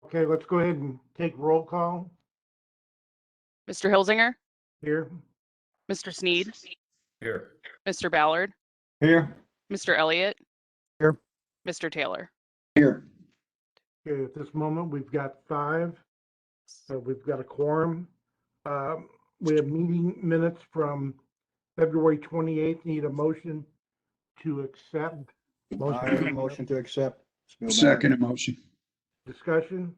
Okay, let's go ahead and take roll call Mr. Hilsinger, here. Mr. Sneed, Here. Mr. Ballard, Here. Mr. Elliott, Here. Mr. Taylor. Here. Okay, at this moment, we've got 5. We've got a quorum. We have meeting minutes from February 28th. Need a motion to accept. Motion to accept. Second motion. Discussion.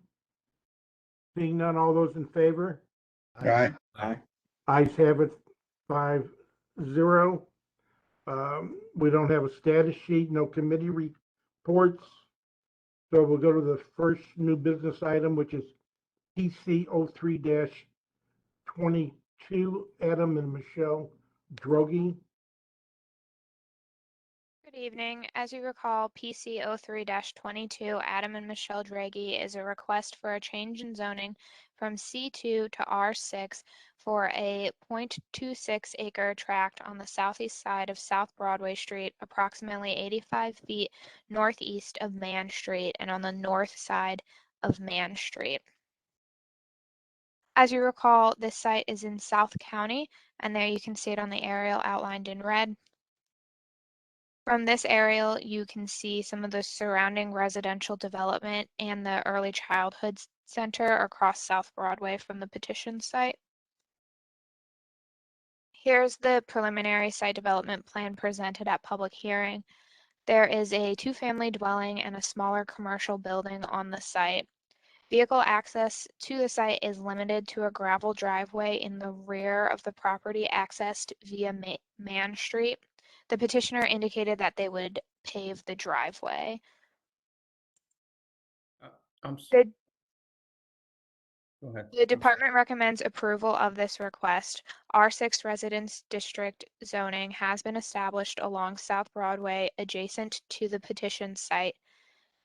Seeing none, all those in favor? Aye. Aye. Ayes have it, 5-0. We don't have a status sheet, no committee reports. So we'll go to the first new business item, which is PC 03-22, Adam and Michelle Droege. Good evening. As you recall, PC 03-22, Adam and Michelle Droege is a request for a change in zoning from C2 to R6 for a 0.26 acre tract on the southeast side of South Broadway Street, approximately 85 feet northeast of Mann Street and on the north side of Mann Street. As you recall, this site is in South County, and there you can see it on the aerial outlined in red. From this aerial, you can see some of the surrounding residential development and the early childhood center across South Broadway from the petition site. Here's the preliminary site development plan presented at public hearing. There is a 2-family dwelling and a smaller commercial building on the site. Vehicle access to the site is limited to a gravel driveway in the rear of the property accessed via Mann Street. The petitioner indicated that they would pave the driveway. The Go ahead. The department recommends approval of this request. R6 Residence District zoning has been established along South Broadway adjacent to the petition site.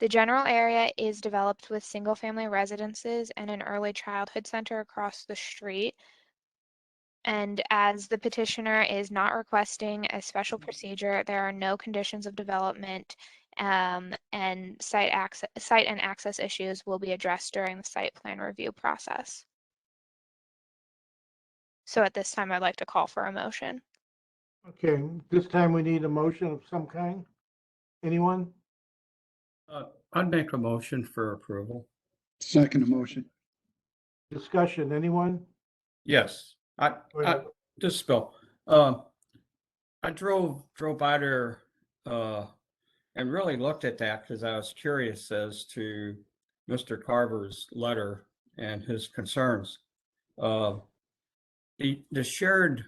The general area is developed with single-family residences and an early childhood center across the street. And as the petitioner is not requesting a special procedure, there are no conditions of development, and site and access issues will be addressed during the site plan review process. So at this time, I'd like to call for a motion. Okay, this time we need a motion of some kind. Anyone? I'd make a motion for approval. Second motion. Discussion, anyone? Yes, ahead. this is Bill. I drove by there and really looked at that because I was curious as to Mr. Carver's letter and his concerns. The shared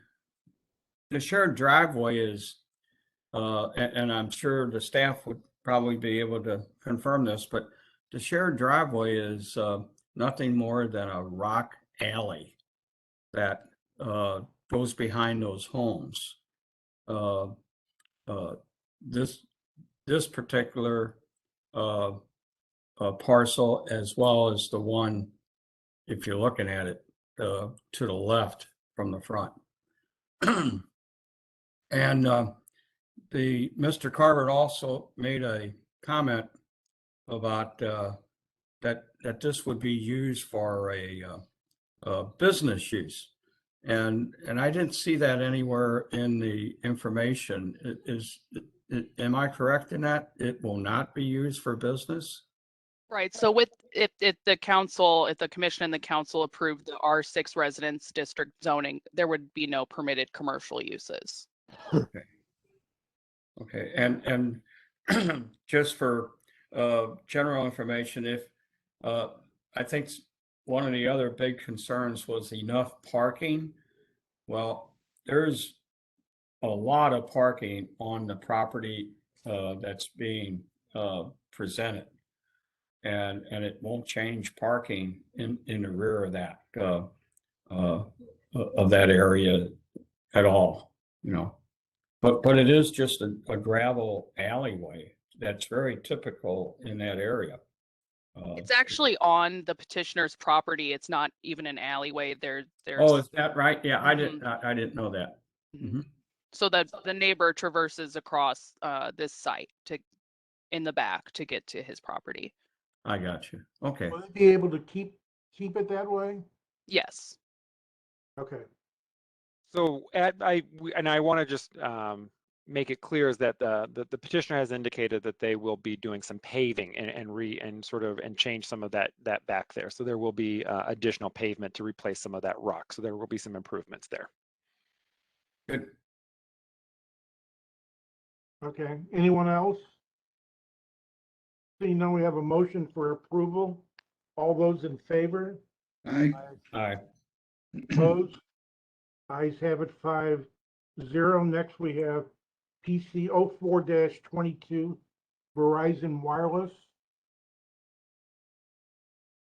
driveway is, and I'm sure the staff would probably be able to confirm this, but the shared driveway is nothing more than a rock alley that goes behind those homes. This particular parcel, as well as the one, if you're looking at it, to the left from the front. And Mr. Carver also made a comment about that this would be used for a business use. And I didn't see that anywhere in the information. Am I correct in that? It will not be used for business? Right. So if the commission and the council approved the R6 residence district zoning, there would be no permitted commercial uses. Okay. And just for general information, if I think one of the other big concerns was enough parking. Well, there's a lot of parking on the property that's being presented, and it won't change parking in the rear of that area at all, you know. But it is just a gravel alleyway that's very typical in that area. It's actually on the petitioner's property. It's not even an alleyway. There's Oh, is that right? Yeah, I didn't know that. Mm-hmm. So that the neighbor traverses across this site in the back to get to his property. I got you. Okay. Will they be able to keep it that way? Yes. Okay. So I want to just make it clear is that the petitioner has indicated that they will be doing some paving and change some of that back there. So there will be additional pavement to replace some of that rock. So there will be some improvements there. Good. Okay. Anyone else? So we have a motion for approval. All those in favor? Aye. Aye. Opposed? Ayes have it 5-0. Next, we have PC 04-22, Verizon Wireless.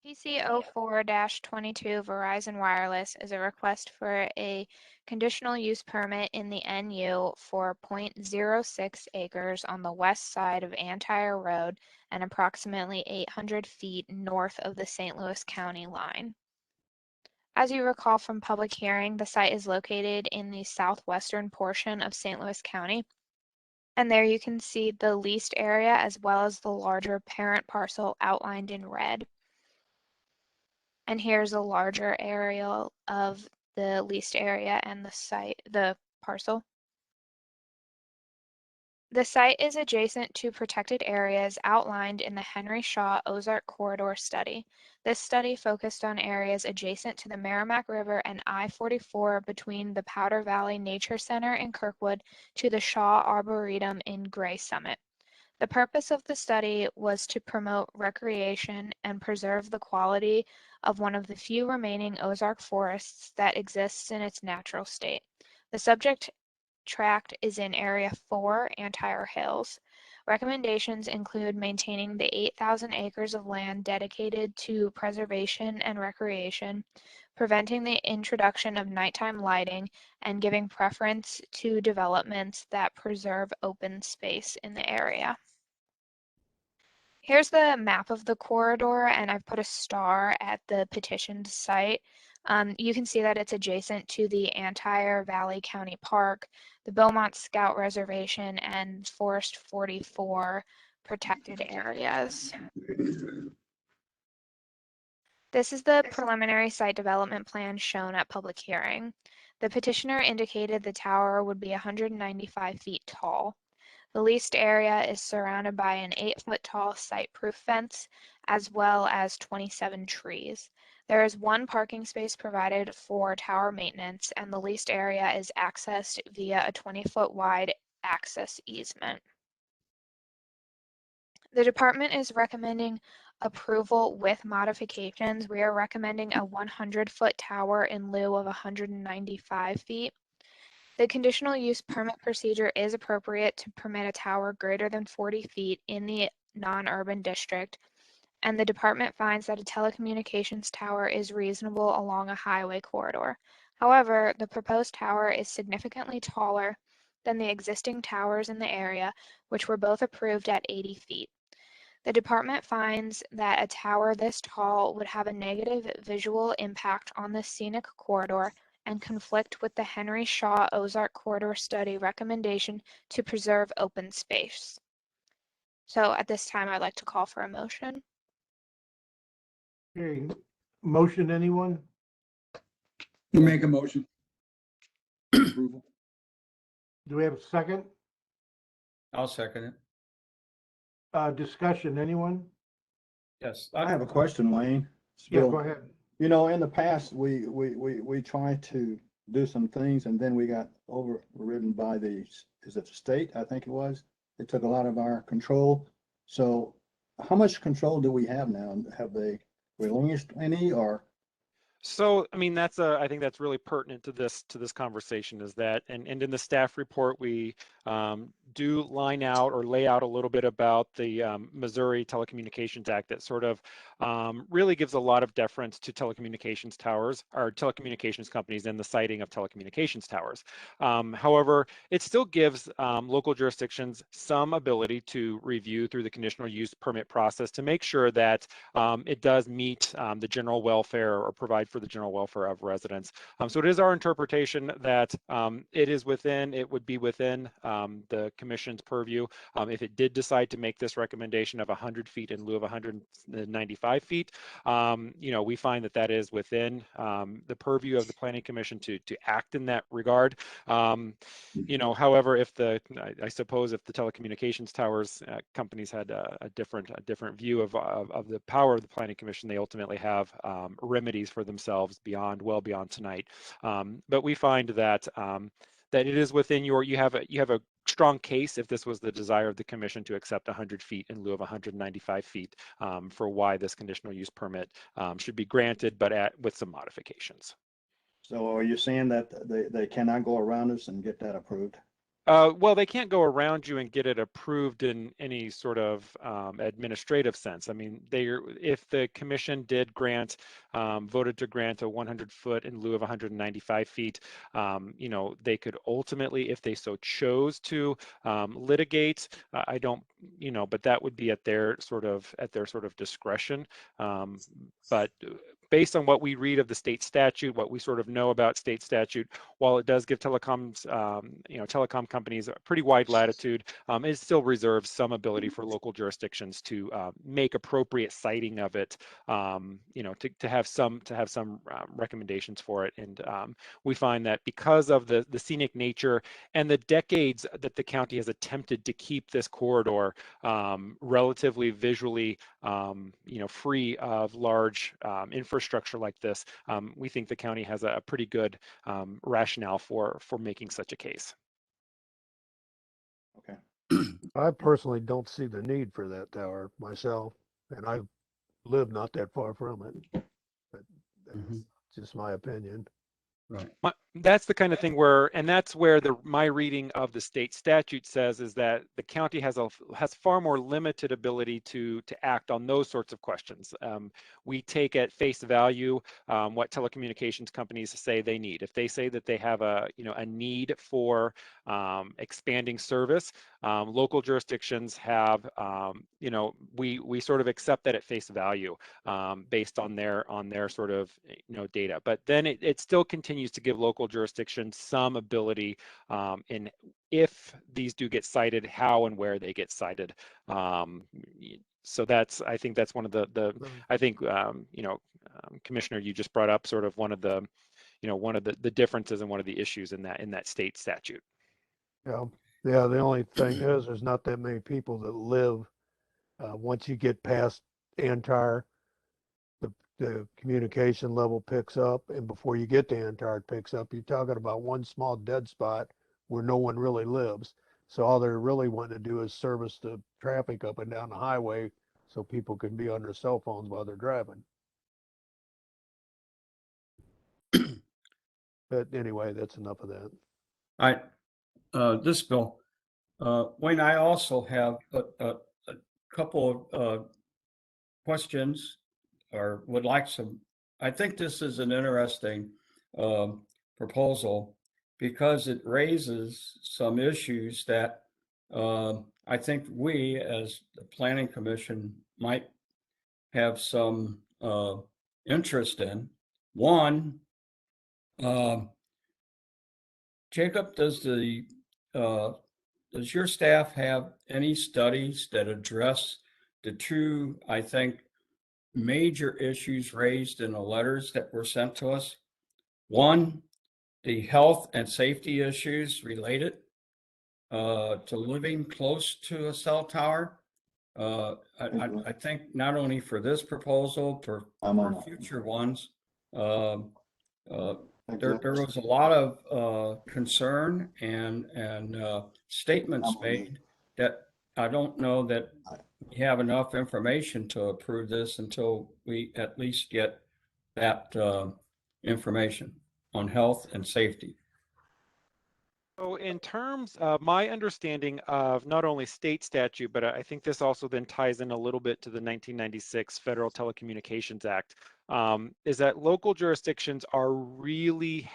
PC 04-22 Verizon Wireless is a request for a conditional use permit in the NU for 0.06 acres on the west side of Antire Road and approximately 800 feet north of the St. Louis County line. As you recall from public hearing, the site is located in the southwestern portion of St. Louis County. And there you can see the leased area as well as the larger parent parcel outlined in red. And here's a larger aerial of the leased area and the parcel. The site is adjacent to protected areas outlined in the Henry Shaw Ozark Corridor study. This study focused on areas adjacent to the Merrimack River and I-44 between the Powder Valley Nature Center in Kirkwood to the Shaw Arboretum in Gray Summit. The purpose of the study was to promote recreation and preserve the quality of one of the few remaining Ozark forests that exists in its natural state. The subject tract is in Area 4, Antire Hills. Recommendations include maintaining the 8,000 acres of land dedicated to preservation and recreation, preventing the introduction of nighttime lighting, and giving preference to developments that preserve open space in the area. Here's the map of the corridor, and I've put a star at the petitioned site. You can see that it's adjacent to the Antire Valley County Park, the Beaumont Scout Reservation, and Forest 44 protected areas. This is the preliminary site development plan shown at public hearing. The petitioner indicated the tower would be 195 feet tall. The leased area is surrounded by an 8-foot tall site-proof fence, as well as 27 trees. There is one parking space provided for tower maintenance, and the leased area is accessed via a 20-foot wide access easement. The department is recommending approval with modifications. We are recommending a 100-foot tower in lieu of 195 feet. The conditional use permit procedure is appropriate to permit a tower greater than 40 feet in the non-urban district, and the department finds that a telecommunications tower is reasonable along a highway corridor. However, the proposed tower is significantly taller than the existing towers in the area, which were both approved at 80 feet. The department finds that a tower this tall would have a negative visual impact on the scenic corridor and conflict with the Henry Shaw Ozark Corridor study recommendation to preserve open space. So at this time, I'd like to call for a motion. Okay. Motion, anyone? You make a motion. Approval. Do we have a second? I'll second it. Discussion, anyone? Yes. I have a question, Wayne. Yeah, Bill. go ahead. You know, in the past, we tried to do some things and then we got overridden by is it the state? I think it was. It took a lot of our control. So how much control do we have now? Have they relinquished any or? So, I mean, I think that's really pertinent to this conversation is that, and in the staff report, we do line out or lay out a little bit about the Missouri Telecommunications Act that sort of really gives a lot of deference to telecommunications towers or telecommunications companies and the siting of telecommunications towers. However, it still gives local jurisdictions some ability to review through the conditional use permit process to make sure that it does meet the general welfare or provide provide for the general welfare of residents. So it is our interpretation that it would be within the commission's purview. If it did decide to make this recommendation of 100 feet in lieu of 195 feet, we find that that is within the purview of the Planning Commission to act in that regard. However, I suppose if the telecommunications towers companies had a different view of the power of the Planning Commission, they ultimately have remedies for themselves well beyond tonight. But we find that that it is within you have a strong case if this was the desire of the commission to accept 100 feet in lieu of 195 feet for why this conditional use permit should be granted, but with some modifications. So are you saying that they cannot go around us and get that approved? Well, they can't go around you and get it approved in any sort of administrative sense. I mean, if the commission did voted to grant a 100-foot in lieu of 195 feet, they could ultimately, if they so chose to, litigate. But that would be at their sort of discretion. But based on what we read of the state statute, what we sort of know about state statute, while it does give telecom companies a pretty wide latitude, it still reserves some ability for local jurisdictions to make appropriate citing of it, to have some recommendations for it. And we find that because of the scenic nature and the decades that the county has attempted to keep this corridor relatively visually, free of large infrastructure like this, we think the county has a pretty good rationale for making such a case. Okay. I personally don't see the need for that tower myself, and I live not that far from it. But that's just my opinion. Right. That's the kind of thing that's where my reading of the state statute says is that the county has far more limited ability to act on those sorts of questions. We take at face value what telecommunications companies say they need. If they say that they have a need for expanding service, local jurisdictions have we sort of accept that at face value based on their sort of data. But then it still continues to give local jurisdictions some ability in if these do get cited, how and where they get cited. So I think that's one of the Commissioner, you just brought up sort of one of the differences and one of the issues in that state statute. Yeah. The only thing is there's not that many people that live once you get past Antire. The communication level picks up, and before you get to Antire, it picks up. You're talking about one small dead spot where no one really lives. So all they're really wanting to do is service the traffic up and down the highway so people can be on their cell phones while they're driving. But anyway, that's enough of that. This bill, Wayne, I also have a couple of questions or would like some. I think this is an interesting proposal because it raises some issues that I think we as the Planning Commission might have some interest in. One, Jacob, does your staff have any studies that address the two, I think, major issues raised in the letters that were sent to us? One, the health and safety issues related to living close to a cell tower. I think not only for this proposal, for future ones, there was a lot of concern and statements made that I don't know that we have enough information to approve this until we at least get that information on health and safety. So in terms of my understanding of not only state statute, but I think this also then ties in a little bit to the 1996 Federal Telecommunications Act, is that local jurisdictions are really,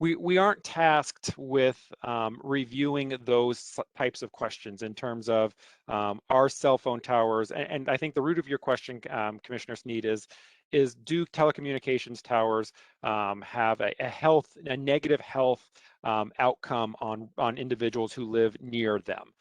We aren't tasked with reviewing those types of questions in terms of are cell phone towers, and I think the root of your question, Commissioner Sneed, is do telecommunications towers have a negative health outcome on individuals who live near them?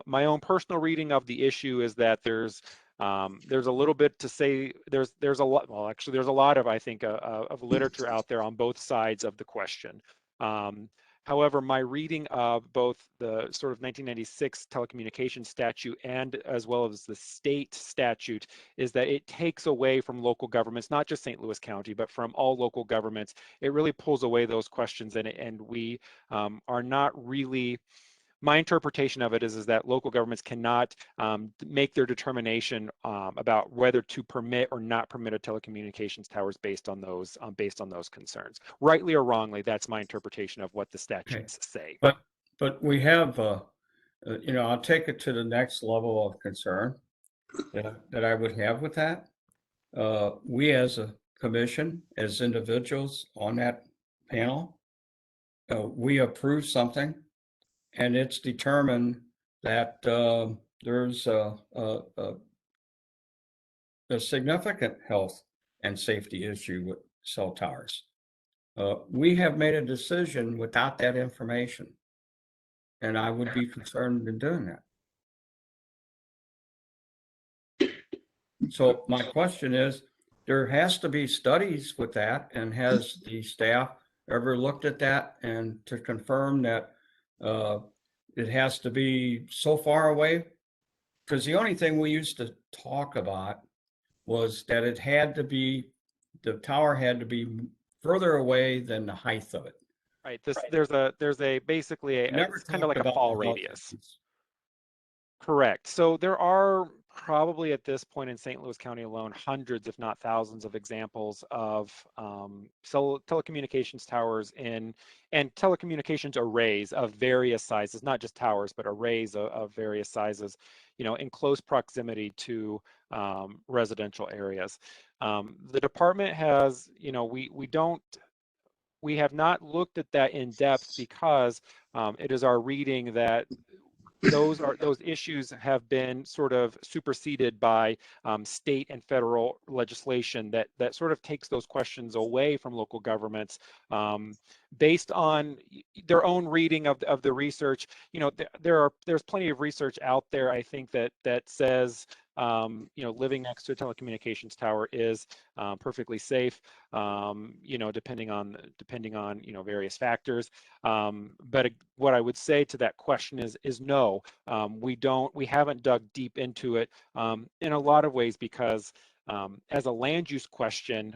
My own personal reading of the issue is that there's a little bit to say. There's a lot. Well, actually, there's a lot of, I think, of literature out there on both sides of the question. However, my reading of both the sort of 1996 telecommunications statute and as well as the state statute is that it takes away from local governments, not just St. Louis County, but from all local governments. It really pulls away those questions, and we are not really. My interpretation of it is that local governments cannot make their determination about whether to permit or not permit a telecommunications towers based on those concerns. Rightly or wrongly, that's my interpretation of what the statutes say. But we have, I'll take it to the next level of concern that I would have with that. We as a commission, as individuals on that panel, we approve something, and it's determined that there's a significant health and safety issue with cell towers. We have made a decision without that information, and I would be concerned in doing that. So my question is, there has to be studies with that, and has the staff ever looked at that and to confirm that it has to be so far away? Because the only thing we used to talk about was that the tower had to be further away than the height of it. Right. There's basically it's kind of like a fall radius. Correct. So there are probably at this point in St. Louis County alone hundreds, if not thousands, of examples of telecommunications towers and telecommunications arrays of various sizes, not just towers, but arrays of various sizes, in close proximity to residential areas. The department has, we have not looked at that in depth because it is our reading that those issues have been sort of superseded by state and federal legislation that sort of takes those questions away from local governments based on their own reading of the research. There's plenty of research out there, I think, that says living next to a telecommunications tower is perfectly safe, depending on various factors. But what I would say to that question is no, we haven't dug deep into it in a lot of ways because as a land use question,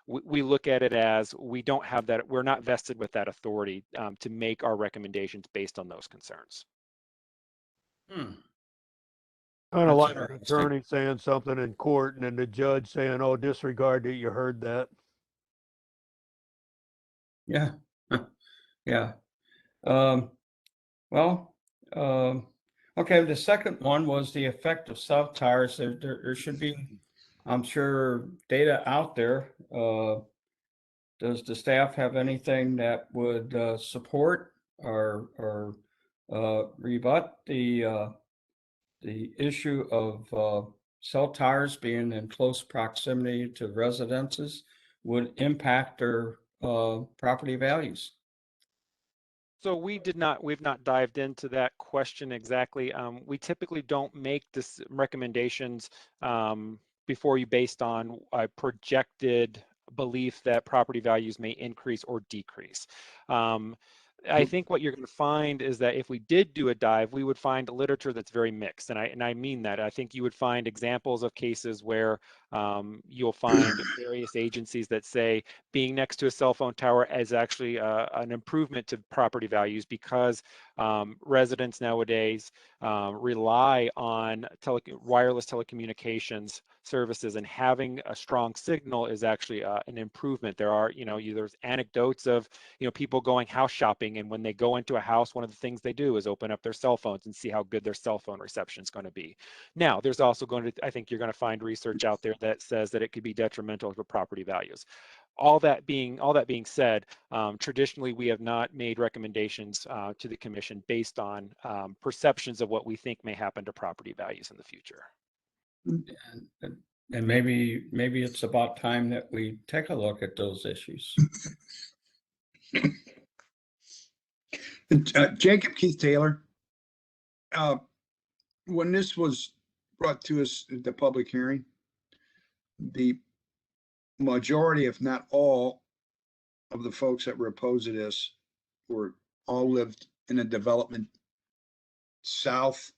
we look at it as we don't have that, we're not vested with that authority to make our recommendations based on those concerns. Kind of like an attorney saying something in court and then the judge saying, "Oh, disregard it, you heard that." Yeah. Yeah. Okay. The second one was the effect of cell towers. There should be, I'm sure, data out there. Does the staff have anything that would support or rebut the issue of cell towers being in close proximity to residences would impact their property values? So we've not dived into that question exactly. We typically don't make this recommendations before you based on a projected belief that property values may increase or decrease. I think what you're going to find is that if we did do a dive, we would find literature that's very mixed. And I mean that. I think you would find examples of cases where you'll find various agencies that say being next to a cell phone tower is actually an improvement to property values because residents nowadays rely on wireless telecommunications services, and having a strong signal is actually an improvement. There's anecdotes of people going house shopping, and when they go into a house, one of the things they do is open up their cell phones and see how good their cell phone reception is going to be. Now, there's also I think you're going to find research out there that says that it could be detrimental to property values. All that being said, traditionally we have not made recommendations to the commission based on perceptions of what we think may happen to property values in the future. And maybe it's about time that we take a look at those issues. Jacob Keith Taylor. When this was brought to us at the public hearing, the majority, if not all, of the folks that were opposed to this were all lived in a development south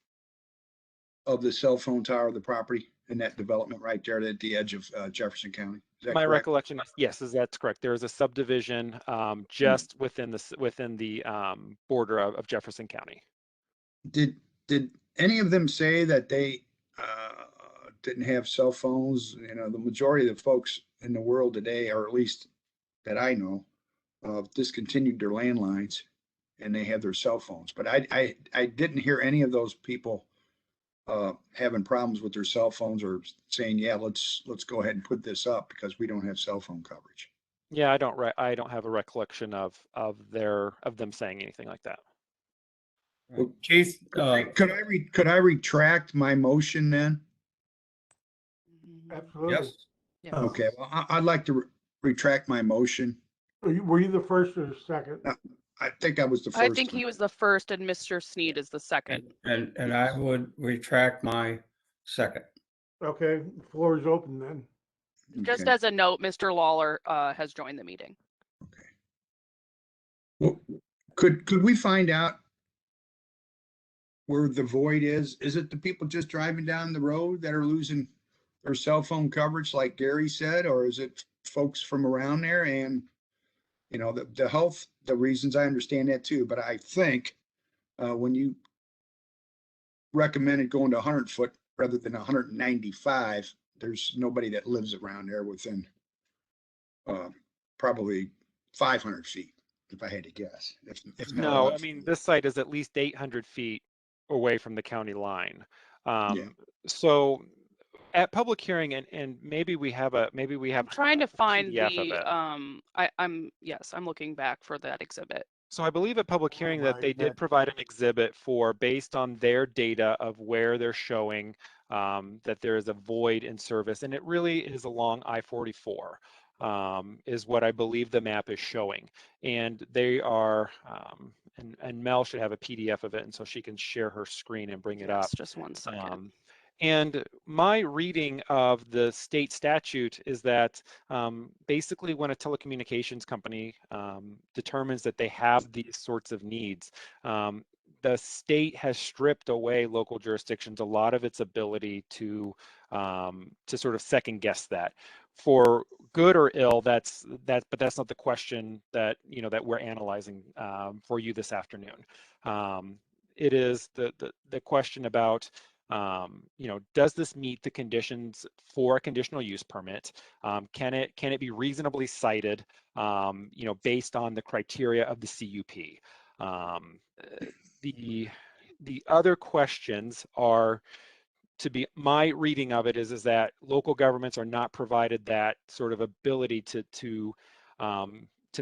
of the cell phone tower of the property in that development right there at the edge of Jefferson County. Is that My correct? recollection is yes, that's correct. There is a subdivision just within the border of Jefferson County. Did any of them say that they didn't have cell phones? You know, the majority of the folks in the world today, or at least that I know, discontinued their landlines and they have their cell phones. But I didn't hear any of those people having problems with their cell phones or saying, yeah, let's go ahead and put this up because we don't have cell phone coverage. Yeah, I don't have a recollection of them saying anything like that. Well, Keith, Could I retract my motion then? Absolutely. yes, Yes. Okay, well, I'd like to retract my motion. Were you the first or the second? I think I was the first. I think he was the first and Mr. Sneed is the second. and I would retract my second. Okay, the floor is open then. Just Okay. as a note, Mr. Lawler has joined the meeting. Well, could we find out where the void is? Is it the people just driving down the road that are losing their cell phone coverage, like Gary said, or is it folks from around there? And you know, the health, the reasons, I understand that too, but I think when you recommended going to 100 foot rather than 195, there's nobody that lives around there within probably 500 feet, if I had to guess. If not No, I less. mean, this site is at least 800 feet away from the county line. Yeah. So at public hearing, and maybe we have I'm trying to find PDF of the, it. I'm looking back for that exhibit. So I believe at public hearing that they Right, did provide an exhibit for, based on their data of where they're showing that there is a void in service, and it really is along I-44, is what I believe the map is showing. And they are, and Mel should have a PDF of it, and so she can share her screen and bring it up. Yes, just one second. And my reading of the state statute is that basically when a telecommunications company determines that they have these sorts of needs, the state has stripped away local jurisdictions a lot of its ability to sort of second guess that. For good or ill, but that's not the question that that we're analyzing for you this afternoon. It is the question about does this meet the conditions for a conditional use permit? Can it be reasonably cited, based on the criteria of the C.U.P? The other questions are, my reading of it is that local governments are not provided that sort of ability to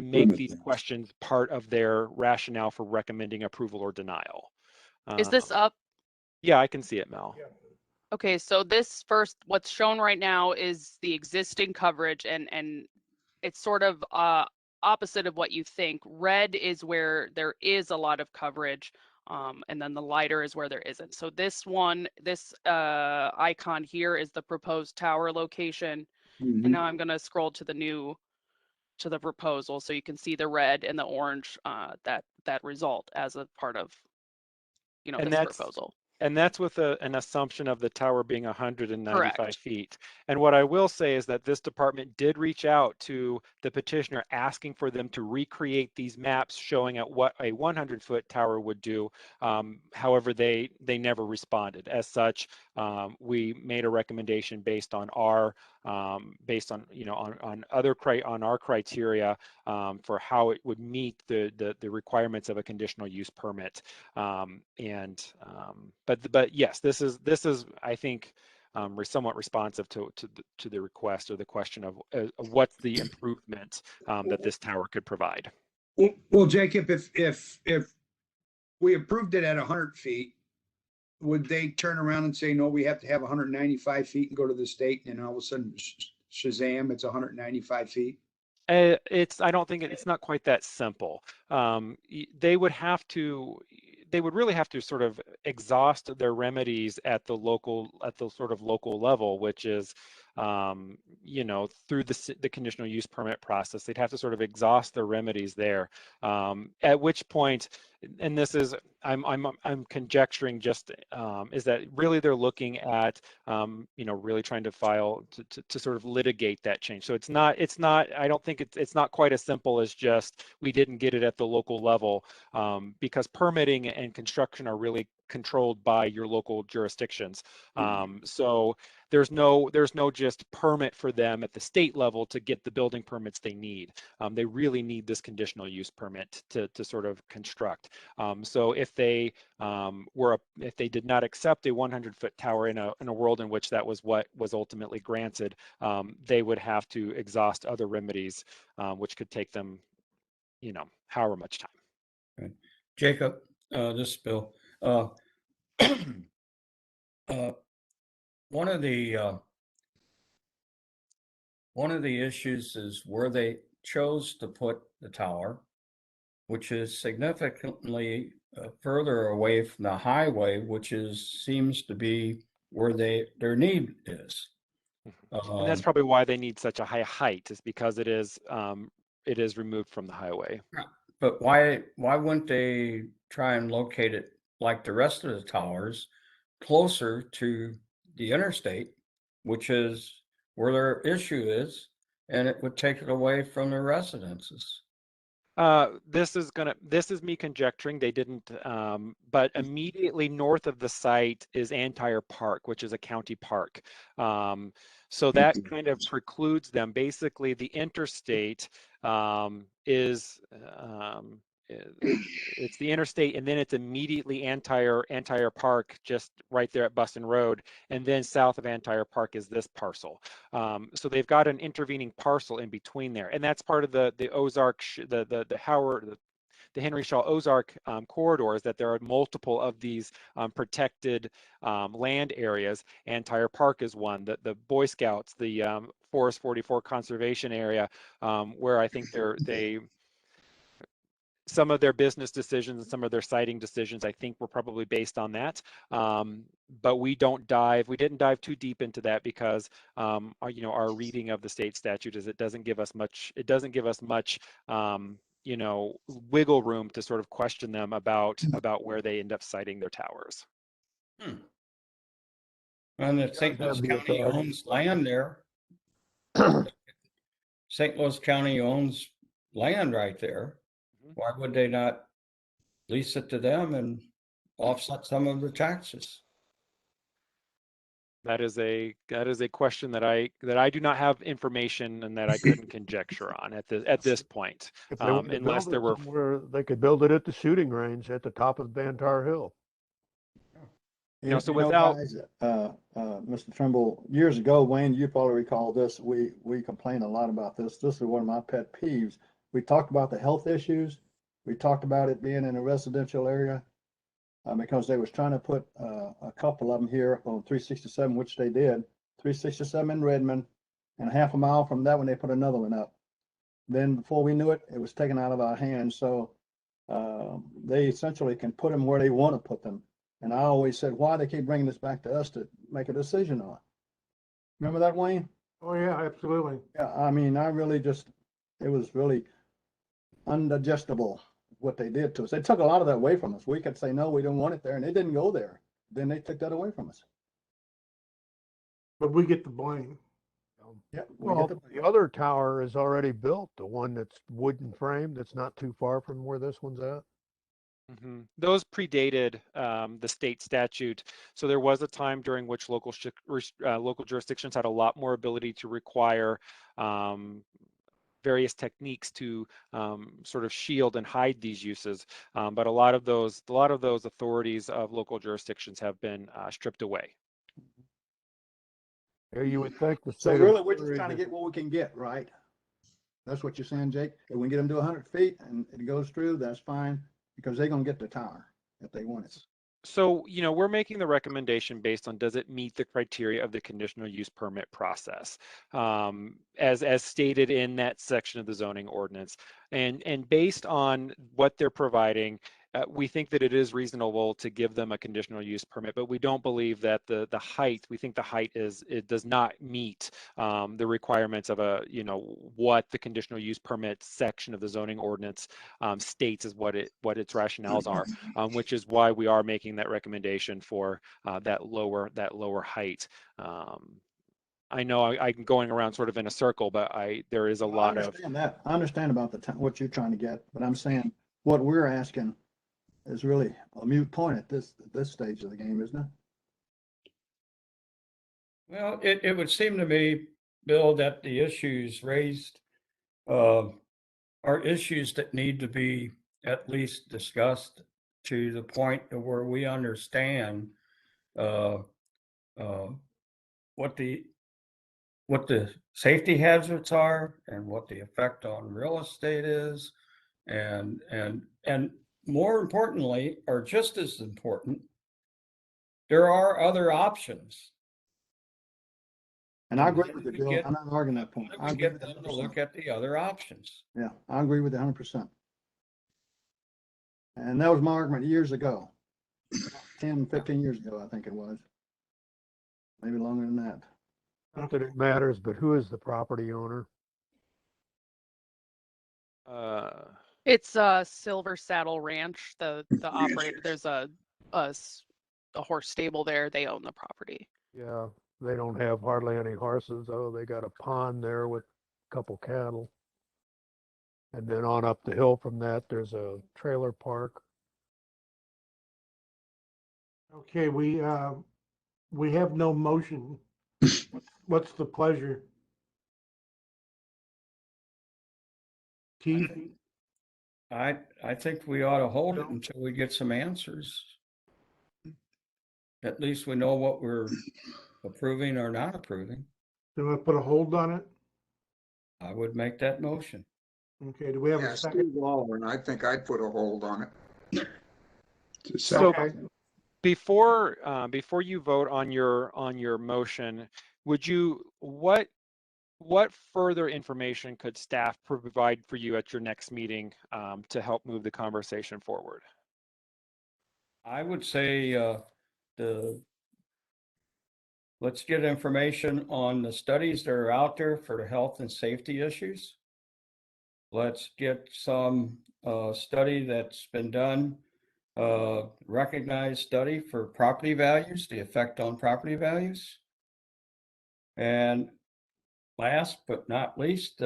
make these questions part of their rationale for recommending approval or denial. Is this up? Yeah, I can see it, Mel. Yeah. Okay, so this first, what's shown right now is the existing coverage, and it's sort of opposite of what you think. Red is where there is a lot of coverage, and then the lighter is where there isn't. So this icon here is the proposed tower location. Mhm. And now I'm going to scroll to the proposal, so you can see the red and the orange that result as a part of And this proposal. And that's with an assumption of the tower being 195 Correct. feet. And what I will say is that this department did reach out to the petitioner asking for them to recreate these maps showing at what a 100-foot tower would do. However, they never responded. As such, we made a recommendation based on our on our criteria for how it would meet the requirements of a conditional use permit. But yes, this is I think somewhat responsive to the request or the question of what's the improvement that this tower could provide. Well, Jacob, if we approved it at 100 feet, would they turn around and say, no, we have to have 195 feet and go to the state, and all of a sudden, shazam, it's 195 feet? I don't think it's not quite that simple. They would really have to sort of exhaust their remedies at the sort of local level, which is, through the conditional use permit process. They'd have to sort of exhaust their remedies there. At which point, and this is, I'm conjecturing just, is that really they're looking at, really trying to file to sort of litigate that change. So it's not, I don't think it's not quite as simple as just, we didn't get it at the local level, because permitting and construction are really controlled by your local jurisdictions. So there's no just permit for them at the state level to get the building permits they need. They really need this conditional use permit to sort of construct. So if they did not accept a 100-foot tower in a world in which that was what was ultimately granted, they would have to exhaust other remedies, which could take them, however much time. Right. Jacob, this is Bill. One of the issues is where they chose to put the tower, which is significantly further away from the highway, which seems to be where their need is. And that's probably why they need such a high height, is because it is removed from the highway. But why wouldn't they try and locate it like the rest of the towers closer to the interstate, which is where their issue is, and it would take it away from the residences? This is me conjecturing. They didn't, but immediately north of the site is Antire Park, which is a county park. So that kind of precludes them. Basically, the interstate is it's the interstate, and then it's immediately Antire Park, just right there at Buston Road, and then south of Antire Park is this parcel. So they've got an intervening parcel in between there, and that's part of the Ozark, the Henry Shaw Ozark corridors, that there are multiple of these protected land areas. Antire Park is one. The Boy Scouts, the Forest 44 conservation area, where I think some of their business decisions and some of their siting decisions, I think, were probably based on that. But we didn't dive too deep into that because our reading of the state statute is it doesn't give us much wiggle room to sort of question them about where they end up siting their towers. And that St. Louis County owns land there. St. Louis County owns land right there. Why would they not lease it to them and offset some of the taxes? That is a question that I do not have information and that I couldn't conjecture on at this point. If they wanted to Unless build there it were, somewhere, they could build it at the shooting range at the top of Antire Hill. so without, guys, Mr. Trimble, years ago, Wayne, you probably recall this. We complained a lot about this. This is one of my pet peeves. We talked about the health issues. We talked about it being in a residential area because they was trying to put a couple of them here on 367, which they did. 367 in Redmond, and half a mile from that one, they put another one up. Then before we knew it, it was taken out of our hands. So they essentially can put them where they want to put them. And I always said, why they keep bringing this back to us to make a decision on? Remember that, Wayne? Oh, yeah, absolutely. Yeah, I mean, it was really undigestible what they did to us. They took a lot of that away from us. We could say, no, we don't want it there, and it didn't go there. Then they took that away from us. But we get the blame. Yeah. Well, the other tower is already built, the one that's wooden frame, that's not too far from where this one's at. Those predated the state statute. So there was a time during which local jurisdictions had a lot more ability to require various techniques to sort of shield and hide these uses. But a lot of those authorities of local jurisdictions have been stripped away. Yeah, you would think the So state of really, we're just Missouri trying to that- get what we can get, right? That's what you're saying, Jake? If we can get them to 100 feet and it goes through, that's fine, because they're gonna get the tower if they want it. So, we're making the recommendation based on, does it meet the criteria of the conditional use permit process, as stated in that section of the zoning ordinance. And based on what they're providing, we think that it is reasonable to give them a conditional use permit, but we don't believe that the height, we think the height it does not meet the requirements of what the conditional use permit section of the zoning ordinance states is what its rationales are, which is why we are making that recommendation for that lower height. I know I'm going around sort of in a circle, but there is a lot I of. understand that. I understand about what you're trying to get, but I'm saying what we're asking is really a moot point at this stage of the game, isn't it? Well, it would seem to me, Bill, that the issues raised are issues that need to be at least discussed to the point of where we understand uh, what the safety hazards are and what the effect on real estate is, and more importantly, or just as important, there are other options. And I And agree how with do you, we Bill. get- I'm not arguing that point. How I do we agree get with them to 100%. look at the other options? Yeah, I agree with 100%. And that was my argument years ago, 10, 15 years ago, I think it was. Maybe longer than that. Not that it matters, but who is the property owner? It's Silver Saddle Ranch, the operator. There's a horse stable there. They own the property. Yeah, they don't have hardly any horses. Oh, they got a pond there with a couple cattle. And then on up the hill from that, there's a trailer park. Okay, we have no motion. What's the pleasure? Keith? I think we ought to hold it until we get some answers. At least we know what we're approving or not approving. Do we put a hold on it? I would make that motion. Okay, do we have Yeah, a second? Steve Lawler, and I think I'd put a hold on it. So Okay. before you vote on your motion, what further information could staff provide for you at your next meeting to help move the conversation forward? I would say let's get information on the studies that are out there for the health and safety issues. Let's get some study that's been done, recognized study for property values, the effect on property values. And last but not least,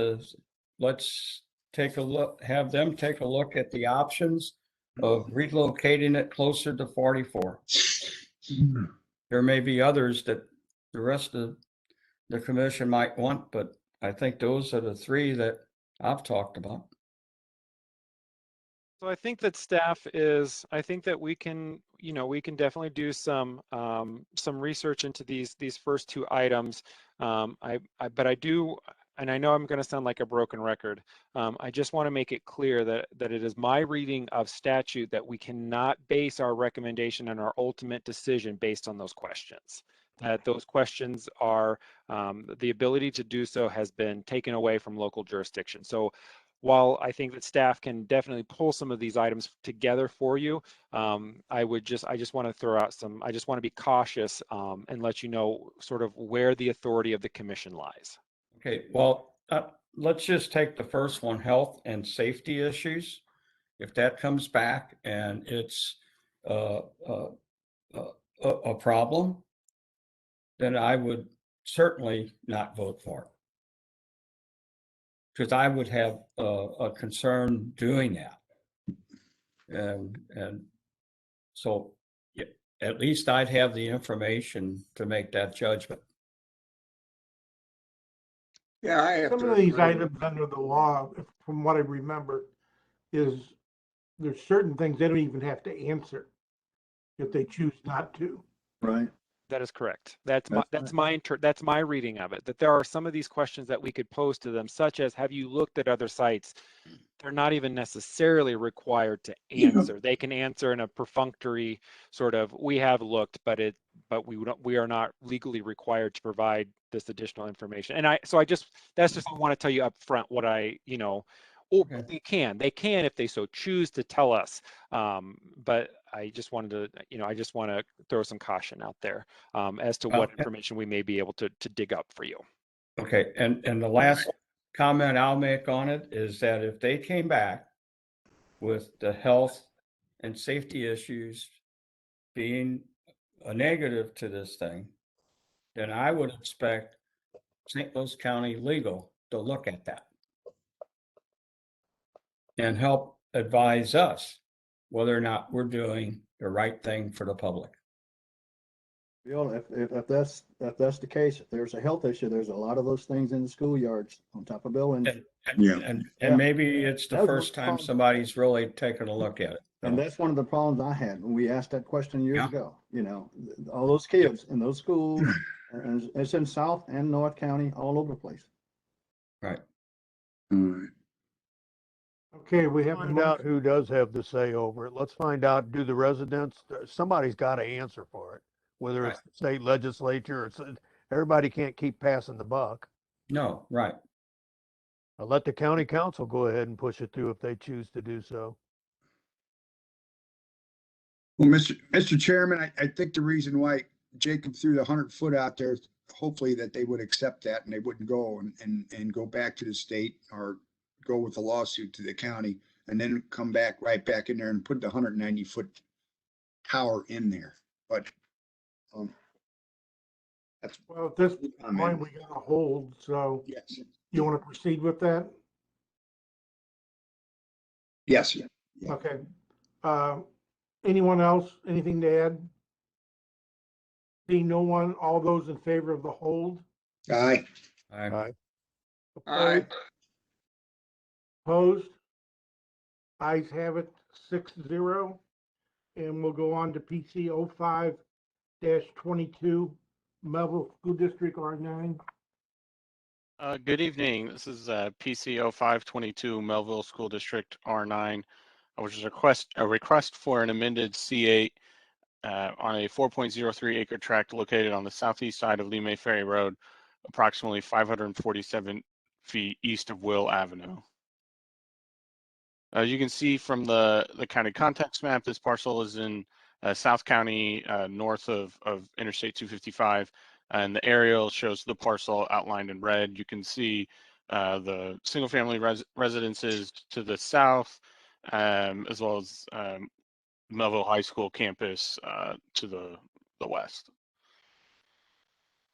let's take a look, have them take a look at the options of relocating it closer to 44. There may be others that the rest of the commission might want, but I think those are the three that I've talked about. So I think that I think that we can definitely do some research into these first two items. But I do, and I know I'm going to sound like a broken record. I just want to make it clear that it is my reading of statute that we cannot base our recommendation and our ultimate decision based on those questions. That those questions are, the ability to do so has been taken away from local jurisdiction. So while I think that staff can definitely pull some of these items together for you, I just want to throw out I just want to be cautious and let you know sort of where the authority of the commission lies. Okay, well, let's just take the first one, health and safety issues. If that comes back and it's a problem, then I would certainly not vote for it. Because I would have a concern doing that. And so yeah, at least I'd have the information to make that judgment. Yeah, I have Some to of these agree. items under the law, from what I remember, is there's certain things they don't even have to answer if they choose not to. Right. That is correct. That's That's that's my reading of it, that there are some of these questions that we could pose to them, such as, have you looked at other sites? They're not even necessarily required to answer. They can answer in a perfunctory sort of, we have looked, but we are not legally required to provide this additional information. And that's just, I want to tell you up front what Okay. they can if they so choose to tell us. But I just want to throw some caution out there as to what information we may be able to dig up for you. Okay, and the last comment I'll make on it is that if they came back with the health and safety issues being a negative to this thing, then I would expect St. Louis County Legal to look at that and help advise us whether or not we're doing the right thing for the public. Bill, if that's the case, if there's a health issue, there's a lot of those things in the schoolyards on top of buildings. And Yeah. maybe it's the That was first the time problem. somebody's really taken a look at it. And So, that's one of the problems I had when we asked that question years Yeah. ago. All those kids in those schools, and it's in South and North County, all over the place. right. Okay, we have a Find out motion. who does have the say over it. Let's find out, do the residents, somebody's got to answer for it, whether it's the state legislature or everybody can't keep passing the buck. No, right. I'll let the county council go ahead and push it through if they choose to do so. Well, Mr. Chairman, I think the reason why Jacob threw the 100-foot out there, hopefully that they would accept that and they wouldn't go and go back to the state or go with a lawsuit to the county and then come back right back in there and put the 190-foot tower in there. But that's Well, at this comment. point, we got a hold, so Yes. you want to proceed with that? Yes. Yeah. Okay. Anyone else, anything to add? Seeing no one, all those in favor of the hold? Aye. Aye. Aye. Opposed? Ayes have it, 6-0. And we'll go on to PC 05-22, Melville School District R9. Good evening. This is PC 0522 Melville School District R9, which is a request for an amended C8 on a 4.03 acre tract located on the southeast side of Lee May Ferry Road, approximately 547 feet east of Will Avenue. As you can see from the county context map, this parcel is in South County, north of Interstate 255. And the aerial shows the parcel outlined in red. You can see the single-family residences to the south, as well as Melville High School campus to the west.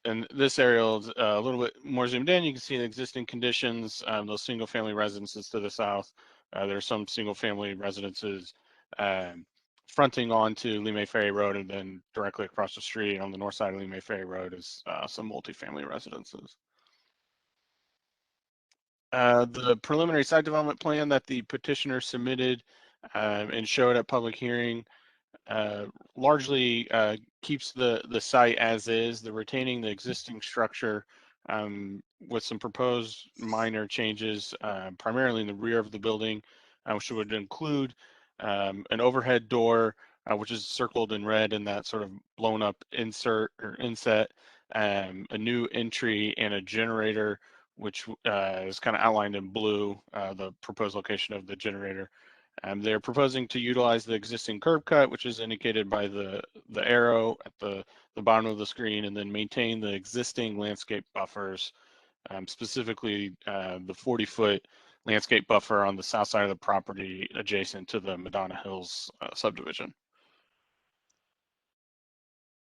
And this aerial is a little bit more zoomed in. You can see the existing conditions, those single-family residences to the south. There are some single-family residences fronting onto Lee May Ferry Road, and then directly across the street on the north side of Lee May Ferry Road is some multifamily residences. The preliminary site development plan that the petitioner submitted and showed at public hearing largely keeps the site as is. They're retaining the existing structure with some proposed minor changes, primarily in the rear of the building, which would include an overhead door, which is circled in red in that sort of blown up insert or inset, a new entry and a generator, which is kind of outlined in blue, the proposed location of the generator. They're proposing to utilize the existing curb cut, which is indicated by the arrow at the bottom of the screen, and then maintain the existing landscape buffers, specifically the 40-foot landscape buffer on the south side of the property adjacent to the Madonna Hills subdivision.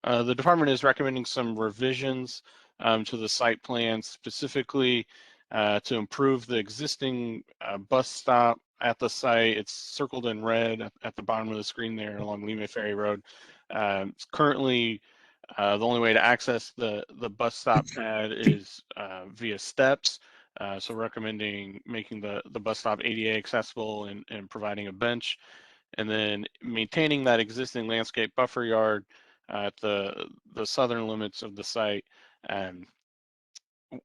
The department is recommending some revisions to the site plan, specifically to improve the existing bus stop at the site. It's circled in red at the bottom of the screen there along Lee May Ferry Road. Currently, the only way to access the bus stop pad is via steps. So recommending making the bus stop ADA accessible and providing a bench, and then maintaining that existing landscape buffer yard at the southern limits of the site.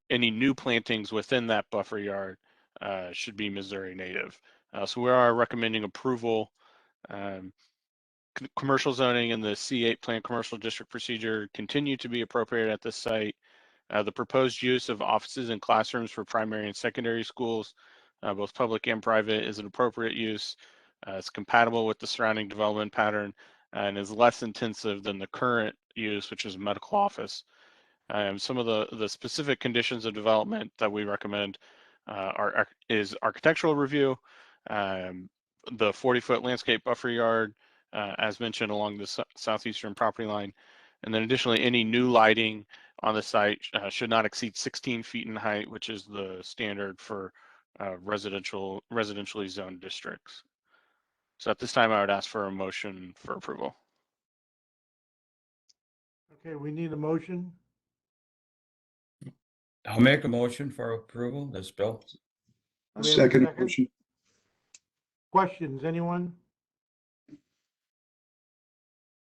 Any new plantings within that buffer yard should be Missouri native. So we are recommending approval. Commercial zoning and the C.U.P Planned Commercial District procedure continue to be appropriate at this site. The proposed use of offices and classrooms for primary and secondary schools, both public and private, is an appropriate use. It's compatible with the surrounding development pattern and is less intensive than the current use, which is a medical office. Some of the specific conditions of development that we recommend is architectural review, the 40-foot landscape buffer yard, as mentioned, along the southeastern property line. And then additionally, any new lighting on the site should not exceed 16 feet in height, which is the standard for residentially zoned districts. So at this time, I would ask for a motion for approval. Okay, we need a motion. I'll make a motion for approval. That's Bill. We have a Second motion. Questions, anyone?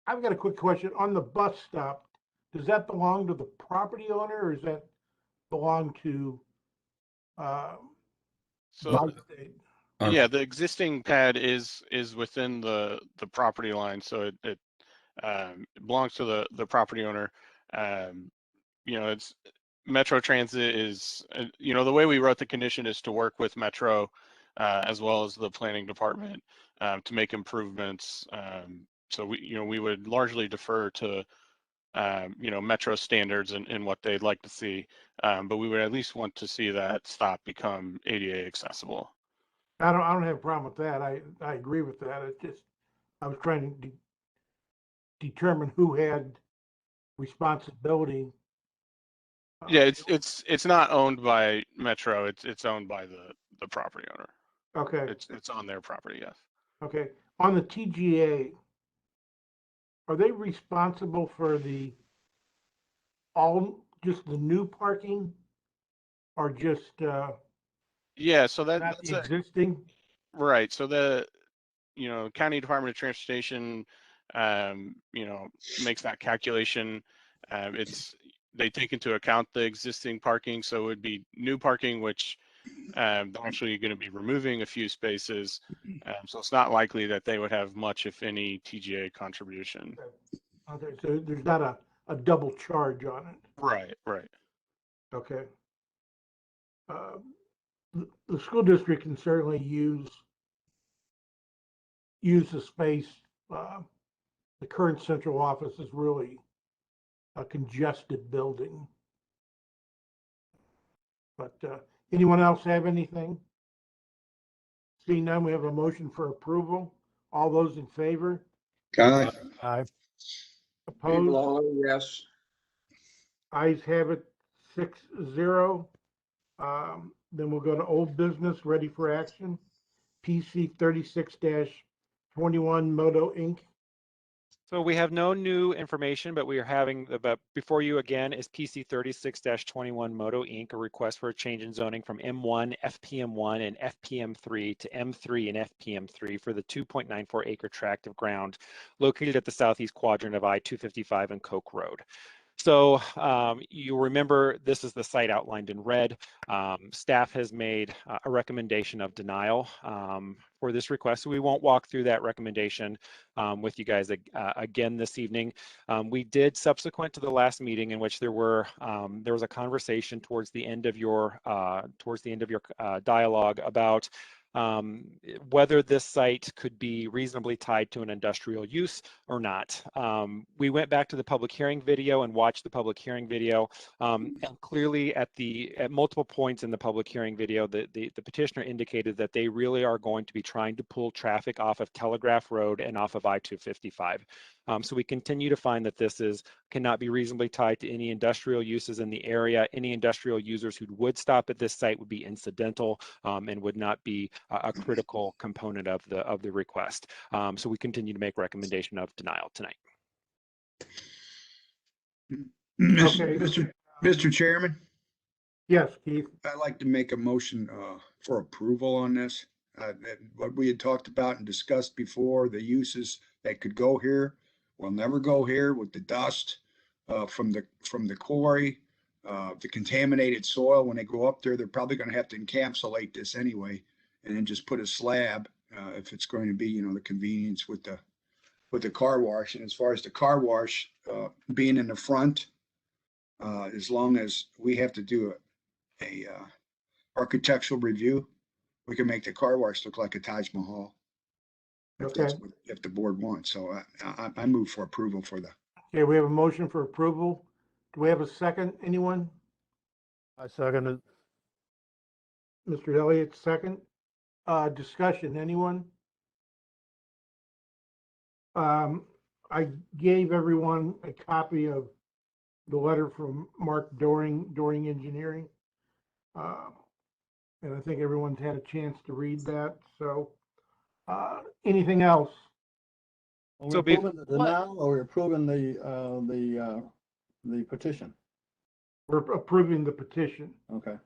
I've got a quick question. On the bus stop, does that belong to the property owner or does that belong to So State? yeah, the existing pad is within the property line, so it belongs to the property owner. You know, it's Metro Transit is, you know, the way we wrote the condition is to work with Metro as well as the planning department to make improvements. So we would largely defer to Metro standards and what they'd like to see, but we would at least want to see that stop become ADA accessible. I don't have a problem with that. I agree with that. It's just, I was trying to determine who had responsibility. Yeah, it's not owned by Metro. It's owned by the property owner. Okay, It's on their property, yes. okay. On the TGA, are they responsible for just the new parking? Or just Yeah, so not that's the existing? right. So the County Department of Transportation makes that calculation. They take into account the existing parking, so it would be new parking, which they're actually going to be removing a few spaces. So it's not likely that they would have much, if any, TGA contribution. Okay, so there's not a double charge on it. Right. Okay. The school district can certainly use the space. The current central office is really a congested building. But anyone else have anything? Seeing none, we have a motion for approval. All those in favor? Aye. Aye. Dave Opposed? Lawler, yes. Ayes have it 6-0. Then we'll go to old business, ready for action. PC 36-21 Moto Inc. So we have no new information, but we are having before you again is PC 36-21 Moto Inc., a request for a change in zoning from M1, FPM1, and FPM3 to M3 and FPM3 for the 2.94 acre tract of ground located at the southeast quadrant of I-255 and Coke Road. So you remember this is the site outlined in red. Staff has made a recommendation of denial for this request. So we won't walk through that recommendation with you guys again this evening. We did, subsequent to the last meeting in which there was a conversation towards the end of your dialogue about whether this site could be reasonably tied to an industrial use or not. We went back to the public hearing video and watched the public hearing video, and clearly at multiple points in the public hearing video, the petitioner indicated that they really are going to be trying to pull traffic off of Telegraph Road and off of I-255. So we continue to find that this cannot be reasonably tied to any industrial uses in the area. Any industrial users who would stop at this site would be incidental and would not be a critical component of the request. So we continue to make recommendation of denial tonight. Mr. Chairman, Yes, Keith. I'd like to make a motion for approval on this. What we had talked about and discussed before, the uses that could go here will never go here with the dust from the quarry, the contaminated soil. When they go up there, they're probably going to have to encapsulate this anyway, and then just put a slab if it's going to be, the convenience with the car wash. And as far as the car wash being in the front, as long as we have to do a architectural review, we can make the car wash look like a Taj Mahal. If the board wants. So I move for approval for the. Okay, we have a motion for approval. Do we have a second? Anyone? I second it. Mr. Elliott, second. Discussion, anyone? I gave everyone a copy of the letter from Mark Doring Engineering. And I think everyone's had a chance to read that. So anything else? Are we So approving the denial or are we approving the petition? We're approving the petition. Okay.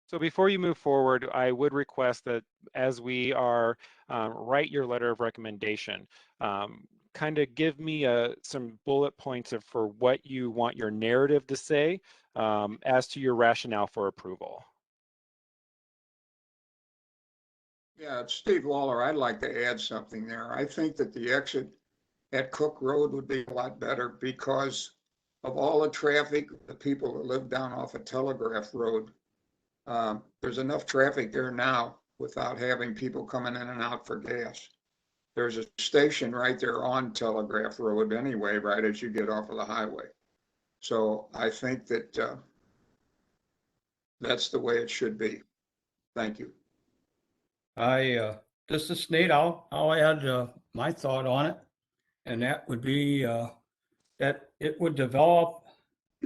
So before you move forward, I would request that as we are write your letter of recommendation, kind of give me some bullet points for what you want your narrative to say as to your rationale for approval. Yeah, it's Steve Waller. I'd like to add something there. I think that the exit at Cook Road would be a lot better because of all the traffic, the people that live down off of Telegraph Road. There's enough traffic there now without having people coming in and out for gas. There's a station right there on Telegraph Road anyway, right as you get off of the highway. So I think that that's the way it should be. Thank you. This is Nate. I'll add my thought on it, and that would be that it would develop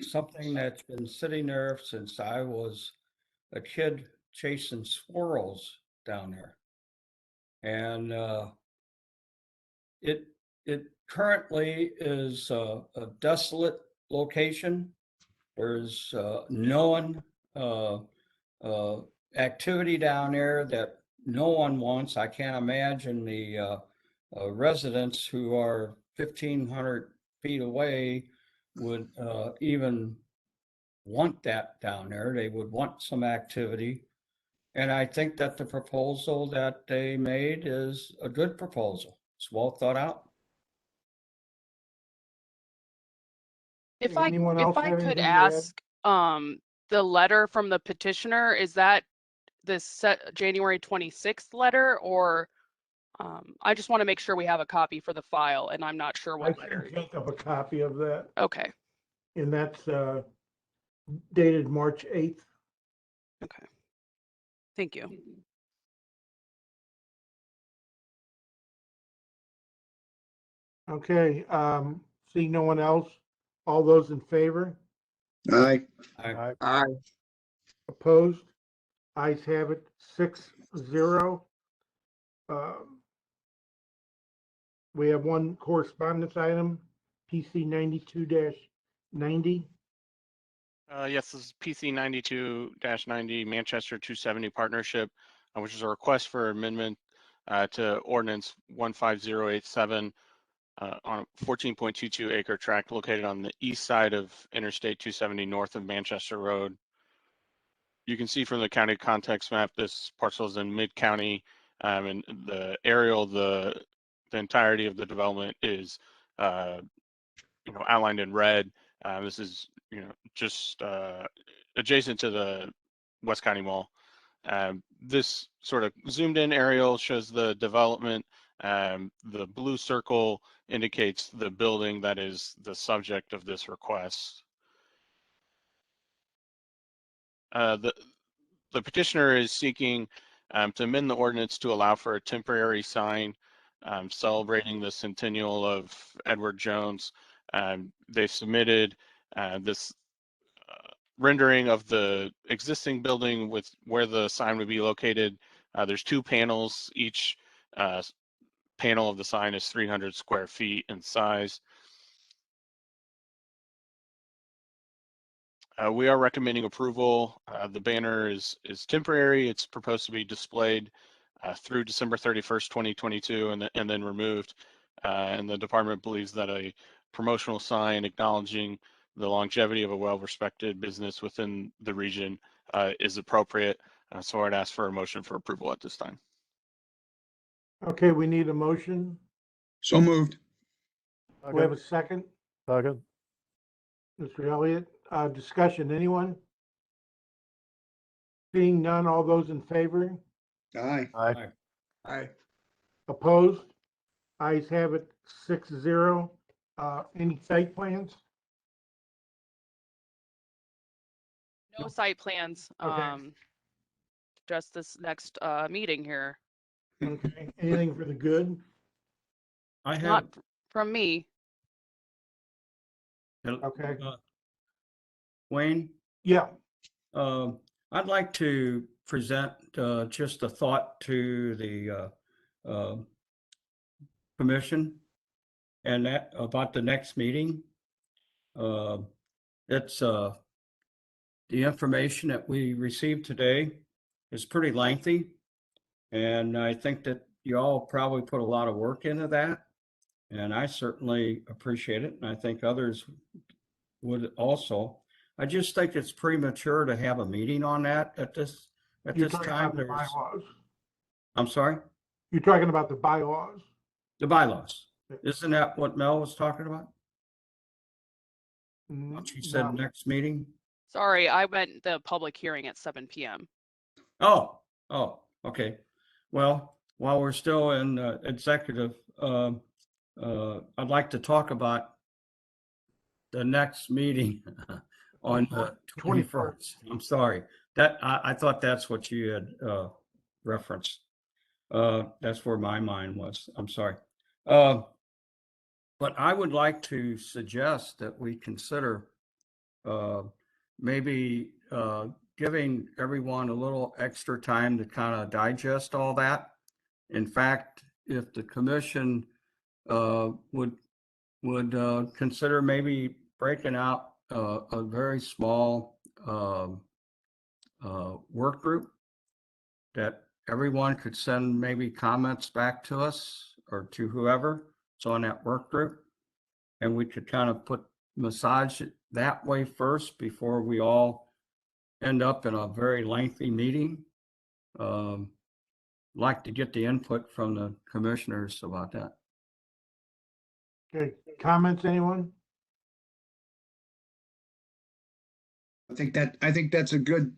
something that's been sitting there since I was a kid chasing squirrels down there, and it currently is a desolate location. There's no activity down there that no one wants. I can't imagine the residents who are 1,500 feet away would even want that down there. They would want some activity. And I think that the proposal that they made is a good proposal. It's well thought out. If I Anyone else have could anything to add? ask, the letter from the petitioner, is that this January 26th letter, or I just want to make sure we have a copy for the file, and I'm not sure I what letter. can take up a copy of that, Okay, and that's dated March 8th. okay. Thank you. Okay, seeing no one else, all those in favor? Aye. Aye. Opposed? Ayes have it, 6-0. We have one correspondence item, PC 92-90. Yes, this is PC 92-90 Manchester 270 partnership, which is a request for amendment to Ordinance 15087 on a 14.22 acre tract located on the east side of Interstate 270 north of Manchester Road. You can see from the county context map, this parcel is in mid-county, and the aerial, the entirety of the development is, outlined in red. This is, just adjacent to the West County Mall. This sort of zoomed in aerial shows the development. The blue circle indicates the building that is the subject of this request. The petitioner is seeking to amend the ordinance to allow for a temporary sign celebrating the centennial of Edward Jones. They submitted this rendering of the existing building with where the sign would be located. There's two panels. Each panel of the sign is 300 square feet in size. We are recommending approval. The banner is temporary. It's proposed to be displayed through December 31st, 2022, and then removed. And the department believes that a promotional sign acknowledging the longevity of a well-respected business within the region is appropriate. So I'd ask for a motion for approval at this time. Okay, we need a motion. So moved. We have a second. Second. Mr. Elliott, discussion, anyone? Seeing none, all those in favor? Aye. Aye. Aye. Opposed? Ayes have it 6-0. Any site plans? No site plans, Okay. just this next meeting here. Okay, anything for the good? I have, Not from me. Okay, Wayne, yeah, I'd like to present just a thought to the commission and that about the next meeting. It's the information that we received today is pretty lengthy. And I think that you all probably put a lot of work into that. And I certainly appreciate it. And I think others would also. I just think it's premature to have a meeting on that at this you're talking time. about the bylaws. I'm sorry, You're talking about the bylaws. the bylaws. Yeah. Isn't that what Mel was talking about? Mm, She said no. next meeting. Sorry, I went the public hearing at 7 p.m. Oh, okay. Well, while we're still in executive, I'd like to talk about the next meeting on the 21st. I'm sorry. That I thought that's what you had referenced. That's where my mind was. I'm sorry. But I would like to suggest that we consider maybe giving everyone a little extra time to kind of digest all that. In fact, if the commission would consider maybe breaking out a very small work group that everyone could send maybe comments back to us or to whoever is on that work group, and we could kind of massage it that way first before we all end up in a very lengthy meeting. Like to get the input from the commissioners about that. Okay, comments, anyone? I think that's a good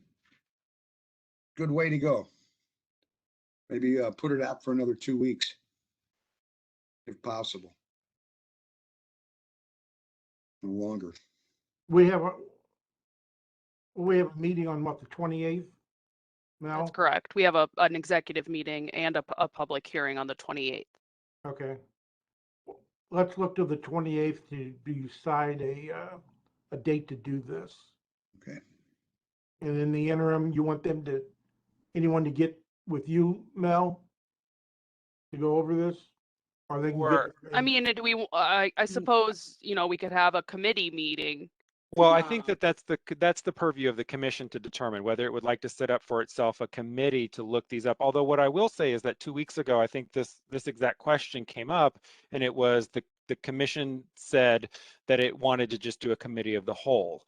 way to go. Maybe put it out for another 2 weeks, if possible. No longer. We have a meeting on what, the 28th? That's Mel? correct. We have an executive meeting and a public hearing on the 28th. Okay. Let's look to the 28th to decide a date to do this. Okay. And in the interim, you want anyone to get with you, Mel? To go over this? Or they can Or, get. I mean, I suppose, we could have a committee meeting. Well, I think that's the purview of the commission to determine whether it would like to set up for itself a committee to look these up. Although what I will say is that 2 weeks ago, I think this exact question came up, and it was the commission said that it wanted to just do a committee of the whole.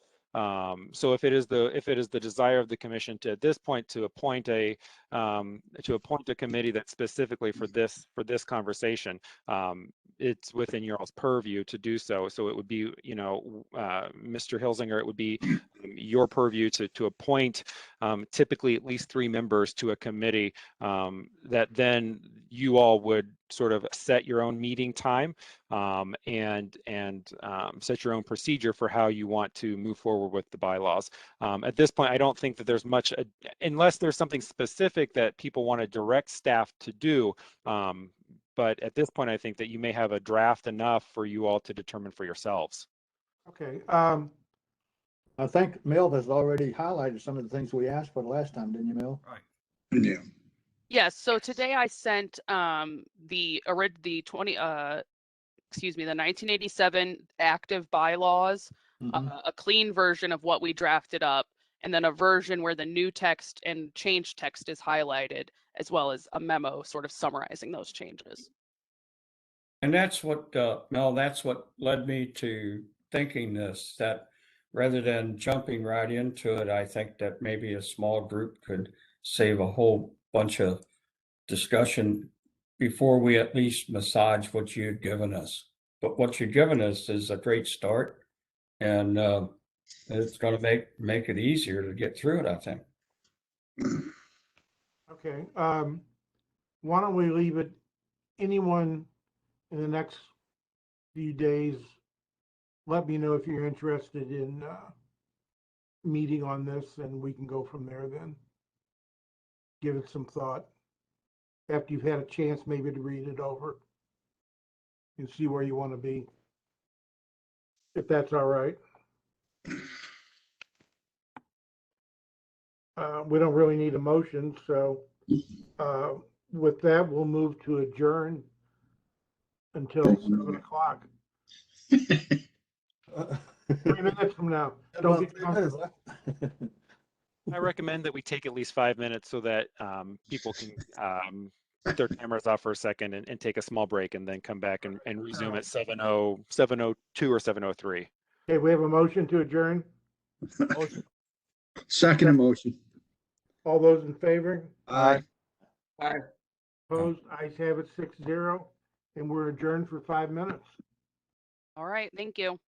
So if it is the desire of the commission to at this point to appoint a committee that's specifically for this conversation, it's within your all's purview to do so. So it would be, Mr. Hilsinger, it would be your purview to appoint typically at least 3 members to a committee that then you all would sort of set your own meeting time and set your own procedure for how you want to move forward with the bylaws. At this point, I don't think that there's much, unless there's something specific that people want to direct staff to do. But at this point, I think that you may have a draft enough for you all to determine for yourselves. Okay, I think Mel has already highlighted some of the things we asked for the last time, didn't you, Mel? Right. Yeah. Yes, so today I sent the 1987 active bylaws, Mhm. a clean version of what we drafted up, and then a version where the new text and change text is highlighted, as well as a memo sort of summarizing those changes. And that's what, Mel, that's what led me to thinking this, that rather than jumping right into it, I think that maybe a small group could save a whole bunch of discussion before we at least massage what you've given us. But what you've given us is a great start, and it's going to make it easier to get through it, I think. Okay, why don't we leave it, anyone in the next few days, let me know if you're interested in meeting on this, and we can go from there then. Give it some thought. After you've had a chance maybe to read it over and see where you want to be. If that's all right. We don't really need a motion, so with that, we'll move to adjourn until 7 o'clock. 3 minutes from now. Don't get comfortable. I recommend that we take at least 5 minutes so that people can put their cameras off for a second and take a small break and then come back and resume at 7:02 or 7:03. Okay, we have a motion to adjourn. Second motion. All those in favor? Aye. Aye. Opposed? Ayes have it 6-0, and we're adjourned for 5 minutes. All right, thank you.